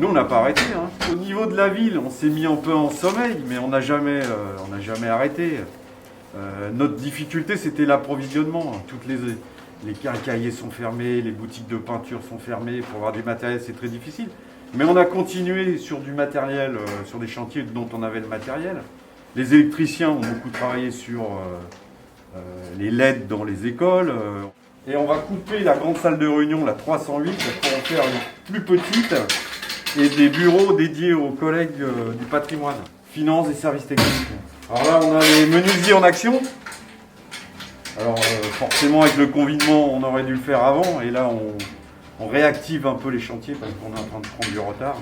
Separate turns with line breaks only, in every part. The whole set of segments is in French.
Nous, on n'a pas arrêté. Au niveau de la ville, on s'est mis un peu en sommeil, mais on n'a jamais arrêté. Notre difficulté, c'était l'approvisionnement. Toutes les quincailliers sont fermés, les boutiques de peinture sont fermées. Pour avoir du matériel, c'est très difficile. Mais on a continué sur du matériel, sur des chantiers dont on avait le matériel. Les électriciens ont beaucoup travaillé sur les LED dans les écoles. Et on va couper la grande salle de réunion, la 308, pour en faire une plus petite et des bureaux dédiés aux collègues du patrimoine, finances et services techniques. Alors là, on a les menuisiers en action. Alors forcément, avec le confinement, on aurait dû le faire avant. Et là, on réactive un peu les chantiers parce qu'on est en train de prendre du retard.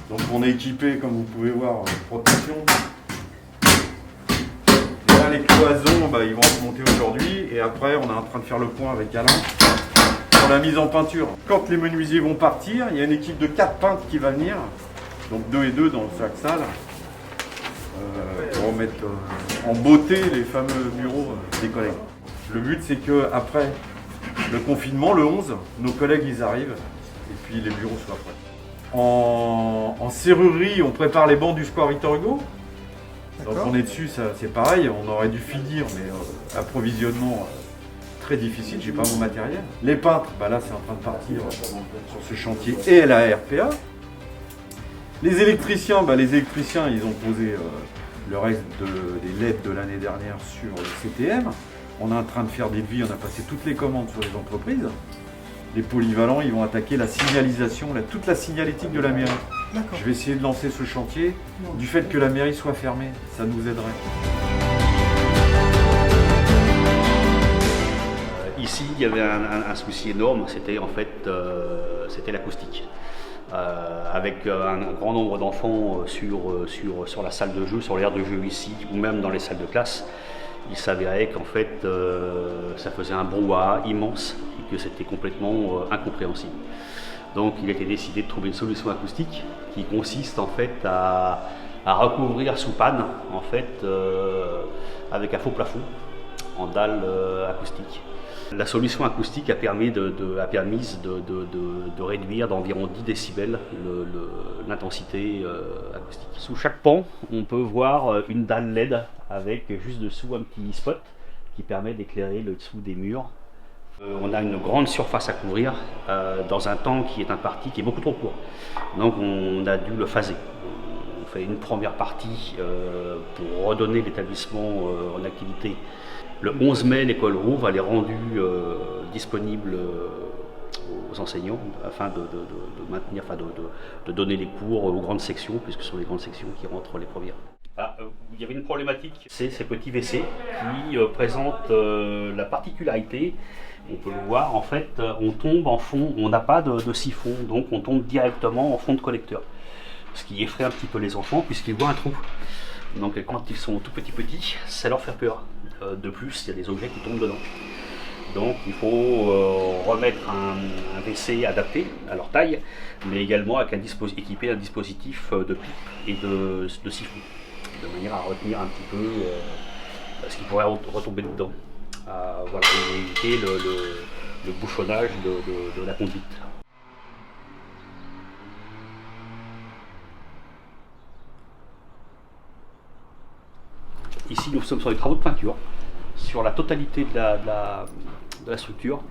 Donc on est équipé, comme vous pouvez voir, protection. Là, les cloisons, ils vont se monter aujourd'hui. Et après, on est en train de faire le point avec Alain pour la mise en peinture. Quand les menuisiers vont partir, il y a une équipe de 4 peintres qui va venir. Donc 2 et 2 dans chaque salle. Pour remettre en beauté les fameux bureaux des collègues. Le but, c'est qu'après le confinement, le 11, nos collègues ils arrivent et puis les bureaux soient prêts. En serrurerie, on prépare les bancs du square Victor Hugo. Donc on est dessus, c'est pareil, on aurait dû finir, mais approvisionnement très difficile, j'ai pas mon matériel. Les peintres, là c'est en train de partir sur ce chantier et la RPA. Les électriciens, ils ont posé le reste des LED de l'année dernière sur le CTM. On est en train de faire des devis, on a passé toutes les commandes sur les entreprises. Les polyvalents, ils vont attaquer la signalisation, toute la signalétique de la mairie. Je vais essayer de lancer ce chantier du fait que la mairie soit fermée. Ça nous aiderait.
Ici, il y avait un souci énorme, c'était en fait c'était l'acoustique. Avec un grand nombre d'enfants sur la salle de jeu, sur l'aire de jeu ici, ou même dans les salles de classe, il s'avérait qu'en fait ça faisait un brouhaha immense et que c'était complètement incompréhensible. Donc il a été décidé de trouver une solution acoustique qui consiste en fait à recouvrir sous panne en fait avec un faux plafond en dalle acoustique. La solution acoustique a permis de réduire d'environ 10 décibels l'intensité acoustique. Sous chaque pan, on peut voir une dalle LED avec juste dessous un petit spot qui permet d'éclairer le dessous des murs. On a une grande surface à couvrir dans un temps qui est imparti, qui est beaucoup trop court. Donc on a dû le phaser. On fait une première partie pour redonner l'établissement en activité. Le 11 mai, l'école rouvre, elle est rendue disponible aux enseignants afin de maintenir, de donner les cours aux grandes sections, puisque ce sont les grandes sections qui rentrent les premières. Il y avait une problématique, c'est ces petits WC qui présentent la particularité, on peut le voir, en fait, on tombe en fond, on n'a pas de siphon, donc on tombe directement en fond de collecteur. Ce qui effraie un petit peu les enfants puisqu'ils voient un trou. Donc quand ils sont tout petits, ça leur fait peur. De plus, il y a des objets qui tombent dedans. Donc il faut remettre un WC adapté à leur taille, mais également avec équiper un dispositif de pipe et de siphon, de manière à retenir un petit peu ce qui pourrait retomber dedans. Voilà, pour éviter le bouchonnage de la conduite. Ici, nous sommes sur les travaux de peinture, sur la totalité de la structure,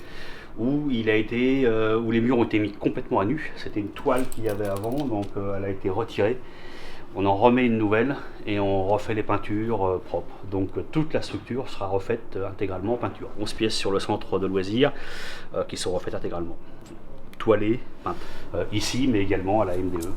où les murs ont été mis complètement à nu. C'était une toile qu'il y avait avant, donc elle a été retirée. On en remet une nouvelle et on refait les peintures propres. Donc toute la structure sera refaite intégralement en peinture. 11 pièces sur le centre de loisirs qui sont refaites intégralement. Toilées, peintes. Ici, mais également à la MDE.